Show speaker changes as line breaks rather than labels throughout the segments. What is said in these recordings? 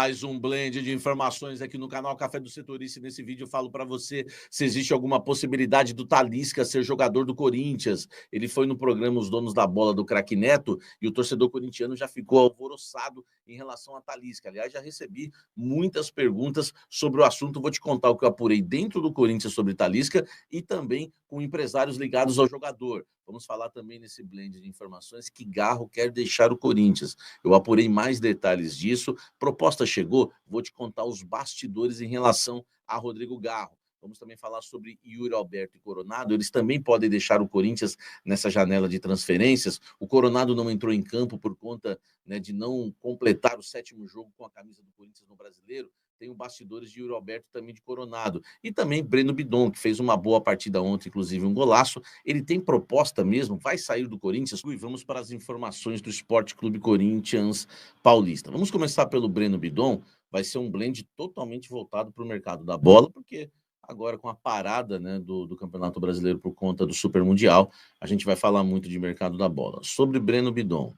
Mais um blend de informações aqui no canal Café do Setorista. Nesse vídeo eu falo para você se existe alguma possibilidade do Talisca ser jogador do Corinthians. Ele foi no programa Os Donos da Bola do Craque Neto e o torcedor corintiano já ficou alvoroçado em relação a Talisca. Aliás, já recebi muitas perguntas sobre o assunto. Vou te contar o que eu apurei dentro do Corinthians sobre Talisca e também com empresários ligados ao jogador. Vamos falar também nesse blend de informações que Garro quer deixar o Corinthians. Eu apurei mais detalhes disso. Proposta chegou, vou te contar os bastidores em relação a Rodrigo Garro. Vamos também falar sobre Yuri Alberto e Coronado. Eles também podem deixar o Corinthians nessa janela de transferências. O Coronado não entrou em campo por conta, né, de não completar o 7º jogo com a camisa do Corinthians no Brasileiro. Tem o bastidores de Yuri Alberto também de Coronado. E também Breno Bidon, que fez uma boa partida ontem, inclusive um golaço. Ele tem proposta mesmo, vai sair do Corinthians. E vamos para as informações do Esporte Clube Corinthians Paulista. Vamos começar pelo Breno Bidon. Vai ser um blend totalmente voltado para o mercado da bola, porque agora com a parada, né, do Campeonato Brasileiro por conta do Super Mundial, a gente vai falar muito de mercado da bola. Sobre Breno Bidon.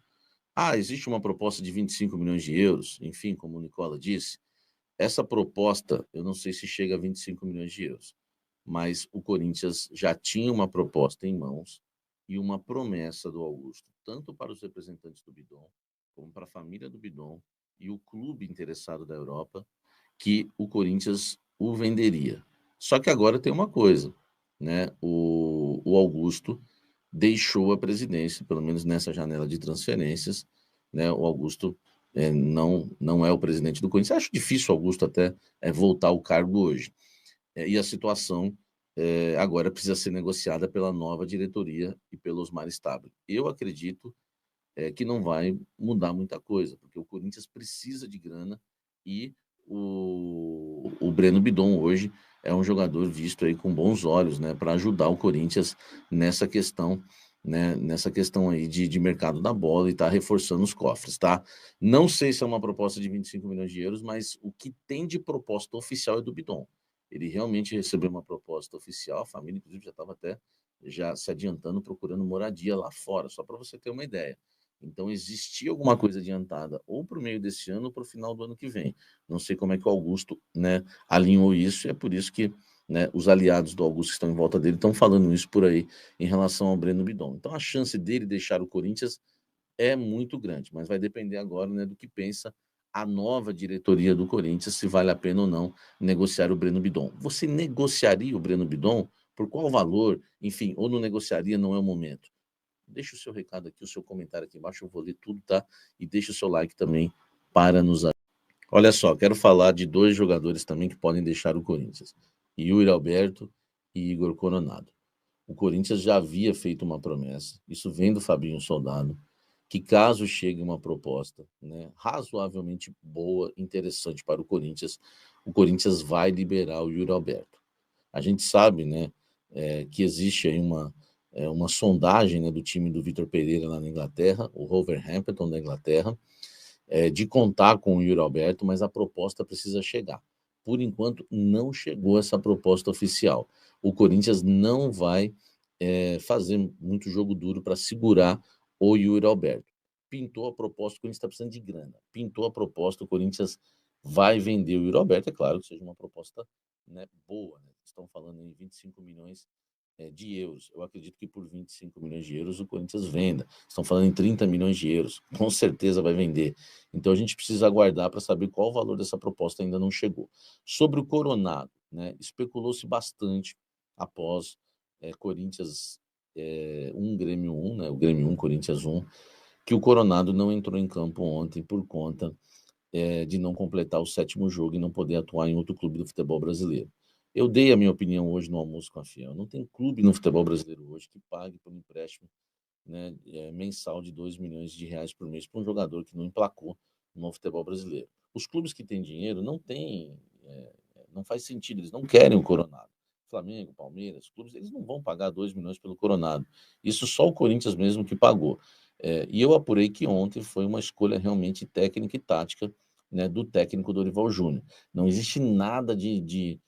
Existe uma proposta de 25 milhões de euros, enfim, como o Nicola disse. Essa proposta, eu não sei se chega a 25 milhões de euros, mas o Corinthians já tinha uma proposta em mãos e uma promessa do Augusto, tanto para os representantes do Bidon, como para a família do Bidon e o clube interessado da Europa, que o Corinthians o venderia. Só que agora tem uma coisa, né? O Augusto deixou a presidência, pelo menos nessa janela de transferências, né? O Augusto não é o presidente do Corinthians. Acho difícil o Augusto até voltar ao cargo hoje. E a situação agora precisa ser negociada pela nova diretoria e pelo Osmar Stabile. Eu acredito que não vai mudar muita coisa, porque o Corinthians precisa de grana e o Breno Bidon hoje é um jogador visto aí com bons olhos, né, para ajudar o Corinthians nessa questão, né, nessa questão aí de mercado da bola e tá reforçando os cofres, tá? Não sei se é uma proposta de 25 milhões de euros, mas o que tem de proposta oficial é do Bidon. Ele realmente recebeu uma proposta oficial, a família inclusive já estava até já se adiantando, procurando moradia lá fora, só para você ter uma ideia. Então, existia alguma coisa adiantada ou para o meio desse ano ou para o final do ano que vem. Não sei como é que o Augusto, né, alinhou isso, e é por isso que, né, os aliados do Augusto que estão em volta dele estão falando isso por aí em relação ao Breno Bidon. Então, a chance dele deixar o Corinthians é muito grande, mas vai depender agora, né, do que pensa a nova diretoria do Corinthians, se vale a pena ou não negociar o Breno Bidon. Você negociaria o Breno Bidon? Por qual valor? Enfim, ou não negociaria, não é o momento. Deixa o seu recado aqui, o seu comentário aqui embaixo, eu vou ler tudo, tá? E deixa o seu like também para nos ajudar. Olha só, quero falar de 2 jogadores também que podem deixar o Corinthians. Yuri Alberto e Igor Coronado. O Corinthians já havia feito uma promessa, isso vem do Fabinho Soldado, que caso chegue uma proposta, né, razoavelmente boa, interessante para o Corinthians vai liberar o Yuri Alberto. A gente sabe, né, que existe aí uma sondagem, né, do time do Vitor Pereira lá na Inglaterra, o Wolverhampton da Inglaterra, de contar com o Yuri Alberto, mas a proposta precisa chegar. Por enquanto, não chegou essa proposta oficial. O Corinthians não vai fazer muito jogo duro para segurar o Yuri Alberto. Pintou a proposta, o Corinthians está precisando de grana. Pintou a proposta, o Corinthians vai vender o Yuri Alberto. É claro que seja uma proposta, né, boa. Né? Estão falando em 25 milhões de euros. Eu acredito que por 25 milhões de euros o Corinthians venda. Estão falando em 30 milhões de euros. Com certeza vai vender. Então a gente precisa aguardar para saber qual o valor dessa proposta, ainda não chegou. Sobre o Coronado, né, especulou-se bastante após Corinthians 1, Grêmio 1, né, o Grêmio 1, Corinthians 1, que o Coronado não entrou em campo ontem por conta de não completar o 7º jogo e não poder atuar em outro clube do futebol brasileiro. Eu dei a minha opinião hoje no Almoço com a Fiel. Não tem clube no futebol brasileiro hoje que pague por um empréstimo, né, mensal de 2 milhões de reais por mês para um jogador que não emplacou no futebol brasileiro. Os clubes que têm dinheiro não faz sentido, eles não querem o Coronado. Flamengo, Palmeiras, clubes, eles não vão pagar 2 milhões pelo Coronado. Isso só o Corinthians mesmo que pagou. E eu apurei que ontem foi uma escolha realmente técnica e tática, né, do técnico Dorival Júnior. Não existe nada de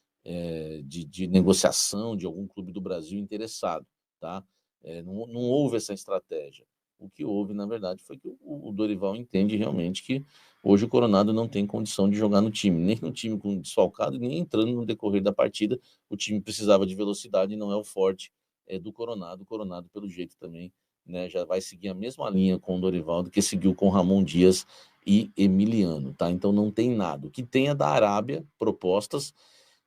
negociação de algum clube do Brasil interessado, tá? Não houve essa estratégia. O que houve, na verdade, foi que o Dorival entende realmente que hoje o Coronado não tem condição de jogar no time, nem no time com desfalcado, nem entrando no decorrer da partida. O time precisava de velocidade e não é o forte do Coronado. O Coronado, pelo jeito também, né, já vai seguir a mesma linha com o Dorival do que seguiu com Ramon Dias e Emiliano, tá? Então não tem nada. O que tem é da Arábia propostas,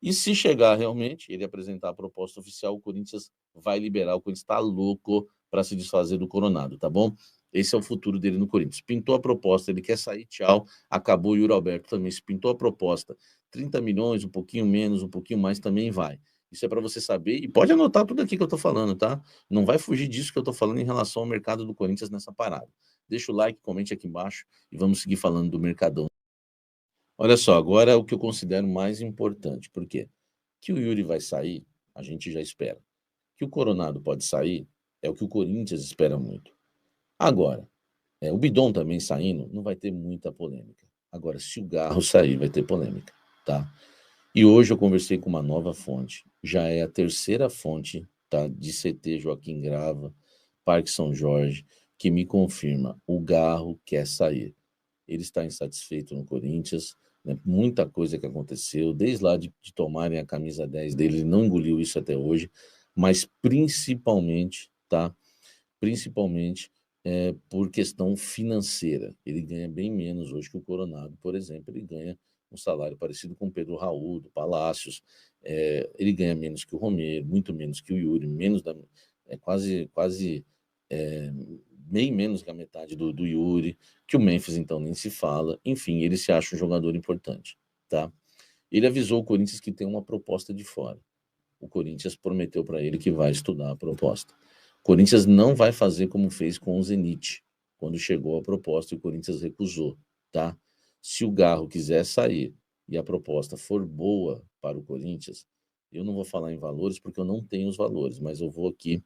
e se chegar realmente, ele apresentar a proposta oficial, o Corinthians vai liberar. O Corinthians está louco para se desfazer do Coronado, tá bom? Esse é o futuro dele no Corinthians. Pintou a proposta, ele quer sair, tchau, acabou. O Yuri Alberto também, se pintou a proposta, 30 milhões, um pouquinho menos, um pouquinho mais, também vai. Isso é para você saber, e pode anotar tudo aqui que eu tô falando, tá? Não vai fugir disso que eu tô falando em relação ao mercado do Corinthians nessa parada. Deixa o like, comente aqui embaixo e vamos seguir falando do Mercadão. Olha só, agora é o que eu considero mais importante. Por quê? Que o Yuri vai sair, a gente já espera. Que o Coronado pode sair, é o que o Corinthians espera muito. Agora, o Bidon também saindo, não vai ter muita polêmica. Agora, se o Garro sair, vai ter polêmica, tá? E hoje eu conversei com uma nova fonte, já é a terceira fonte, tá, de CT Joaquim Grava, Parque São Jorge, que me confirma, o Garro quer sair. Ele está insatisfeito no Corinthians, né, muita coisa que aconteceu, desde lá de tomarem a camisa 10 dele, ele não engoliu isso até hoje, mas principalmente, tá, principalmente por questão financeira. Ele ganha bem menos hoje que o Coronado, por exemplo. Ele ganha um salário parecido com o Pedro Raul, do Palácios. Ele ganha menos que o Romero, muito menos que o Yuri, quase bem menos que a metade do Yuri, que o Memphis então nem se fala. Enfim, ele se acha um jogador importante, tá? Ele avisou o Corinthians que tem uma proposta de fora. O Corinthians prometeu para ele que vai estudar a proposta. O Corinthians não vai fazer como fez com o Zenit, quando chegou a proposta e o Corinthians recusou, tá? Se o Garro quiser sair e a proposta for boa para o Corinthians, eu não vou falar em valores porque eu não tenho os valores, mas eu vou aqui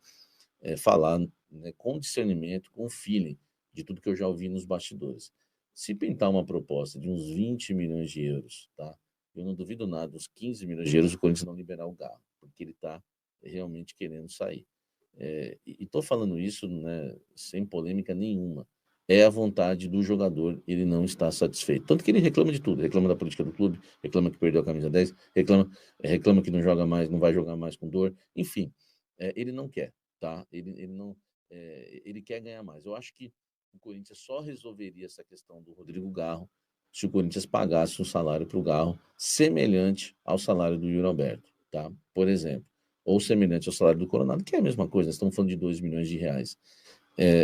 falar, né, com discernimento, com feeling de tudo que eu já ouvi nos bastidores. Se pintar uma proposta de uns 20 milhões de euros, tá? Eu não duvido nada, uns 15 milhões de euros o Corinthians não liberar o Garro, porque ele está realmente querendo sair. E estou falando isso, né, sem polêmica nenhuma. É a vontade do jogador, ele não está satisfeito. Tanto que ele reclama de tudo, reclama da política do clube, reclama que perdeu a camisa 10, reclama que não joga mais, não vai jogar mais com dor, enfim, ele não quer, tá? Ele não, ele quer ganhar mais. Eu acho que o Corinthians só resolveria essa questão do Rodrigo Garro se o Corinthians pagasse um salário para o Garro semelhante ao salário do Yuri Alberto, tá? Por exemplo, ou semelhante ao salário do Coronado, que é a mesma coisa, nós estamos falando de 2 milhões de reais.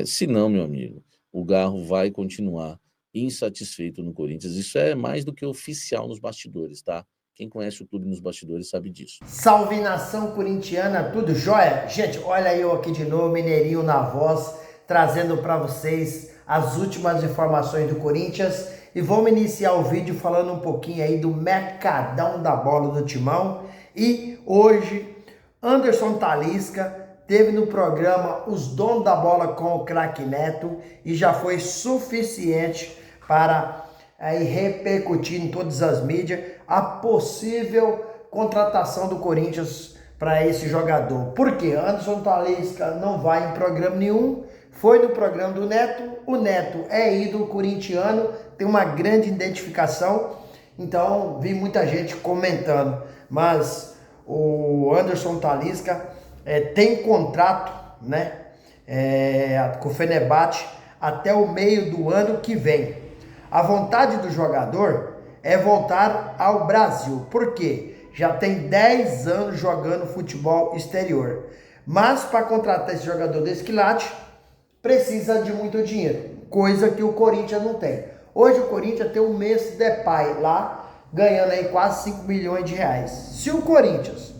Se não, meu amigo, o Garro vai continuar insatisfeito no Corinthians. Isso é mais do que oficial nos bastidores, tá? Quem conhece o clube nos bastidores sabe disso.
Salve nação corintiana, tudo jóia? Gente, olha eu aqui de novo, Mineirinho na voz, trazendo para vocês as últimas informações do Corinthians. E vamos iniciar o vídeo falando um pouquinho aí do mercadão da bola do Timão. E hoje, Anderson Talisca teve no programa Os Donos da Bola com o Craque Neto e já foi suficiente para aí repercutir em todas as mídias a possível contratação do Corinthians para esse jogador. Por quê? Anderson Talisca não vai em programa nenhum, foi no programa do Neto, o Neto é ídolo corintiano, tem uma grande identificação, então vi muita gente comentando, mas o Anderson Talisca tem contrato, né, com o Fenerbahçe até o meio do ano que vem. A vontade do jogador é voltar ao Brasil, porque já tem 10 anos jogando futebol exterior. Mas para contratar esse jogador desse quilate, precisa de muito dinheiro, coisa que o Corinthians não tem. Hoje o Corinthians tem o Memphis Depay lá, ganhando aí quase 5 milhões de reais. Se o Corinthians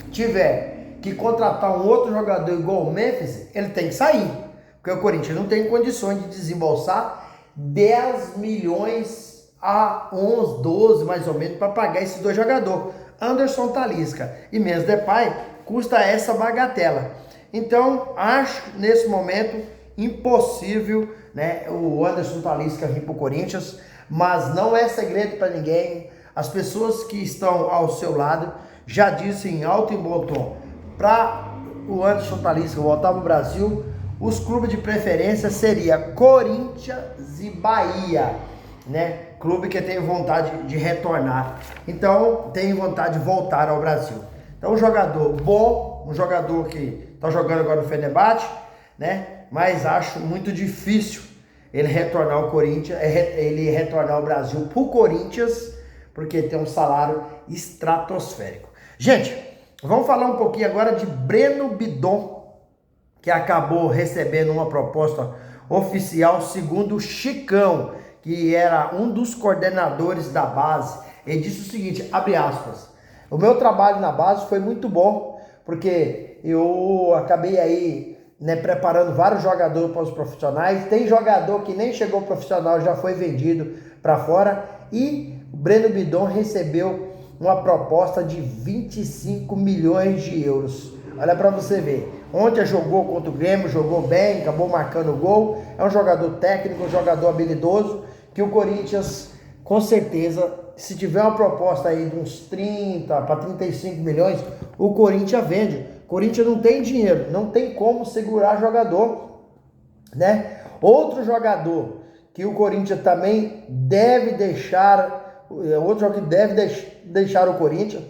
tiver que contratar um outro jogador igual o Memphis, ele tem que sair, porque o Corinthians não tem condições de desembolsar 10 milhões a 11, 12 mais ou menos para pagar esses dois jogadores, Anderson Talisca e Memphis Depay, custa essa bagatela. Então acho nesse momento impossível, né, o Anderson Talisca vir para o Corinthians, mas não é segredo para ninguém. As pessoas que estão ao seu lado já dizem em alto e bom tom para o Anderson Talisca voltar para o Brasil, os clubes de preferência seria Corinthians e Bahia, né? Clube que tem vontade de retornar. Então, tem vontade de voltar ao Brasil. Então, um jogador bom, um jogador que está jogando agora no Fenerbahçe, né? Mas acho muito difícil ele retornar ao Corinthians, ele retornar ao Brasil pro Corinthians, porque tem um salário estratosférico. Gente, vamos falar um pouquinho agora de Breno Bidon, que acabou recebendo uma proposta oficial, segundo o Chicão, que era um dos coordenadores da base. Ele disse o seguinte, abre aspas, o meu trabalho na base foi muito bom, porque eu acabei aí, né, preparando vários jogadores para os profissionais. Tem jogador que nem chegou profissional, já foi vendido para fora. E o Breno Bidon recebeu uma proposta de 25 milhões de euros. Olha para você ver. Ontem jogou contra o Grêmio, jogou bem, acabou marcando gol. É um jogador técnico, um jogador habilidoso, que o Corinthians, com certeza, se tiver uma proposta aí de uns 30 para 35 milhões, o Corinthians vende. O Corinthians não tem dinheiro, não tem como segurar jogador, né? Outro jogador que o Corinthians também deve deixar, outro jogador que deve deixar o Corinthians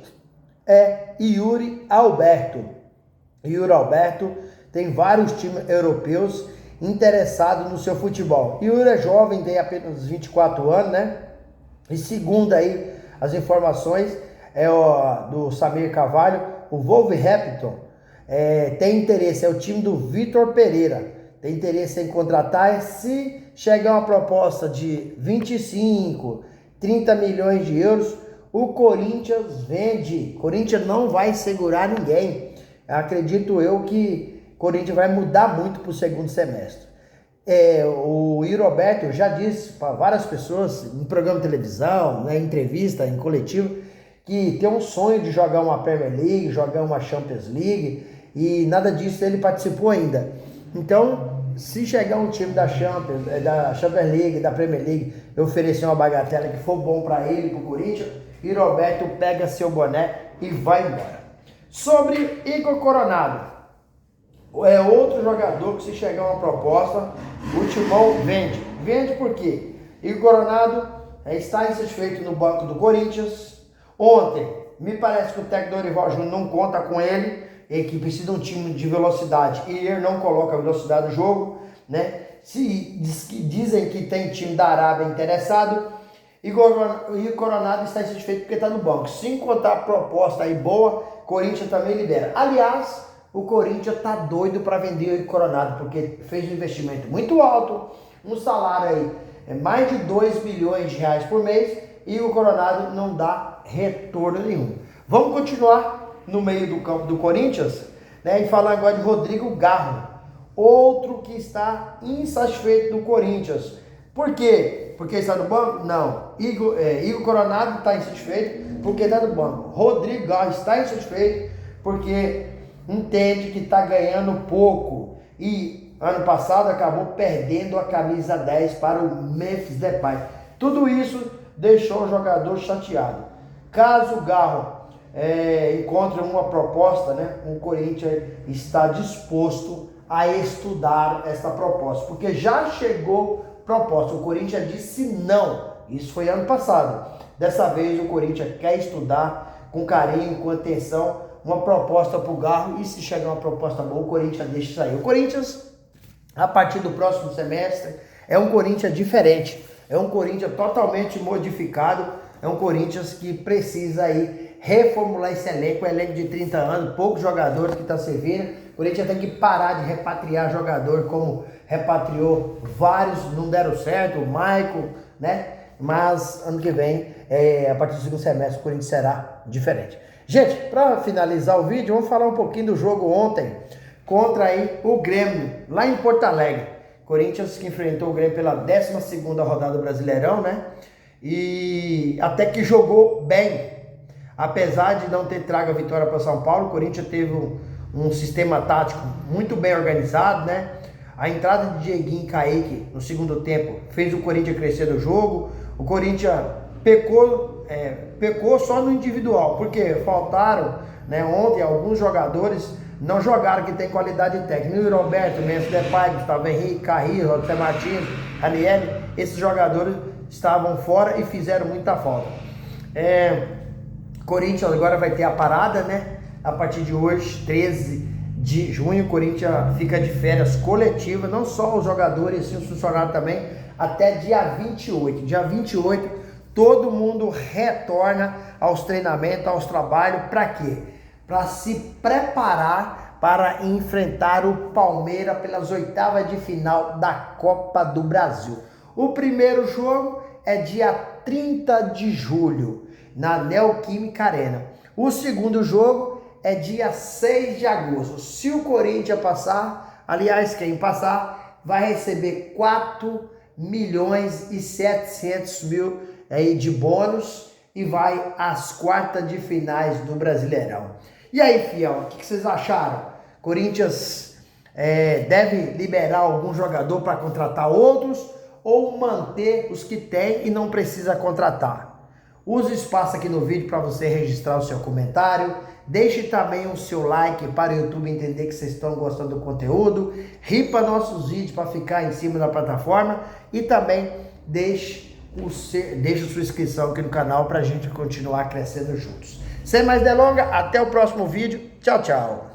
é Yuri Alberto. Yuri Alberto tem vários times europeus interessados no seu futebol. Yuri é jovem, tem apenas 24 anos, né? E segundo aí as informações do Samir Carvalho, o Wolverhampton tem interesse, é o time do Vitor Pereira, tem interesse em contratar. Se chegar uma proposta de 25, 30 milhões de euros, o Corinthians vende. O Corinthians não vai segurar ninguém. Acredito eu que o Corinthians vai mudar muito para o segundo semestre. O Yuri Alberto já disse para várias pessoas, em programa de televisão, né, em entrevista, em coletivo, que tem um sonho de jogar uma Premier League, jogar uma Champions League, e nada disso ele participou ainda. Então, se chegar um time da Champions League, da Premier League, e oferecer uma bagatela que for bom para ele, para o Corinthians, Yuri Alberto pega seu boné e vai embora. Sobre Igor Coronado, é outro jogador que, se chegar uma proposta, o Timão vende. Vende por quê? Igor Coronado está insatisfeito no banco do Corinthians. Ontem, me parece que o técnico Dorival Júnior não conta com ele, e que precisa de um time de velocidade, e ele não coloca a velocidade no jogo, né? Dizem que tem time da Arábia interessado, e o Coronado está insatisfeito porque está no banco. Se encontrar proposta aí boa, Corinthians também libera. Aliás, o Corinthians está doido para vender o Coronado, porque fez um investimento muito alto, um salário aí mais de 2 milhões de reais por mês, e o Coronado não dá retorno nenhum. Vamos continuar no meio do campo do Corinthians, né, e falar agora de Rodrigo Garro, outro que está insatisfeito no Corinthians. Por quê? Porque está no banco? Não. Igor Coronado está insatisfeito porque está no banco. Rodrigo Garro está insatisfeito porque entende que está ganhando pouco, e ano passado acabou perdendo a camisa 10 para o Memphis Depay. Tudo isso deixou o jogador chateado. Caso o Garro encontre uma proposta, né, o Corinthians está disposto a estudar essa proposta, porque já chegou proposta, o Corinthians disse não. Isso foi ano passado. Dessa vez o Corinthians quer estudar com carinho, com atenção, uma proposta para o Garro, e se chegar uma proposta boa, o Corinthians deixa sair. O Corinthians, a partir do próximo semestre, é um Corinthians diferente, é um Corinthians totalmente modificado, é um Corinthians que precisa aí reformular esse elenco, um elenco de 30 anos, poucos jogadores que está servindo. O Corinthians tem que parar de repatriar jogador como repatriou vários, não deram certo, o Michael, né? Mas ano que vem, a partir do segundo semestre, o Corinthians será diferente. Gente, para finalizar o vídeo, vamos falar um pouquinho do jogo ontem contra aí o Grêmio, lá em Porto Alegre. Corinthians que enfrentou o Grêmio pela 12ª rodada do Brasileirão, né? E até que jogou bem. Apesar de não ter trago a vitória para São Paulo, o Corinthians teve um sistema tático muito bem organizado, né? A entrada de Dieguinho e Kaique no segundo tempo fez o Corinthians crescer no jogo. O Corinthians pecou só no individual, porque faltaram, né, ontem alguns jogadores não jogaram, que tem qualidade técnica. Yuri Alberto, Memphis Depay, Gustavo Henrique, Carrillo, José Martins, Ranieri, esses jogadores estavam fora e fizeram muita falta. Corinthians agora vai ter a parada, né? A partir de hoje, 13 de junho, o Corinthians fica de férias coletivas, não só os jogadores, sim os funcionários também, até dia 28. Dia 28, todo mundo retorna aos treinamentos, aos trabalhos, para quê? Para se preparar para enfrentar o Palmeiras pelas oitavas de final da Copa do Brasil. O primeiro jogo é dia 30 de julho, na Neoquímica Arena. O segundo jogo é dia 6 de agosto. Se o Corinthians passar, aliás, quem passar, vai receber 4.700.000 aí de bônus e vai às quartas de finais do Brasileirão. E aí, fiel, o que vocês acharam? Corinthians deve liberar algum jogador para contratar outros ou manter os que tem e não precisa contratar? Use o espaço aqui no vídeo para você registrar o seu comentário. Deixe também o seu like para o YouTube entender que vocês estão gostando do conteúdo. Ripa nossos vídeos para ficar em cima da plataforma. E também deixe sua inscrição aqui no canal para a gente continuar crescendo juntos. Sem mais delongas, até o próximo vídeo. Tchau, tchau.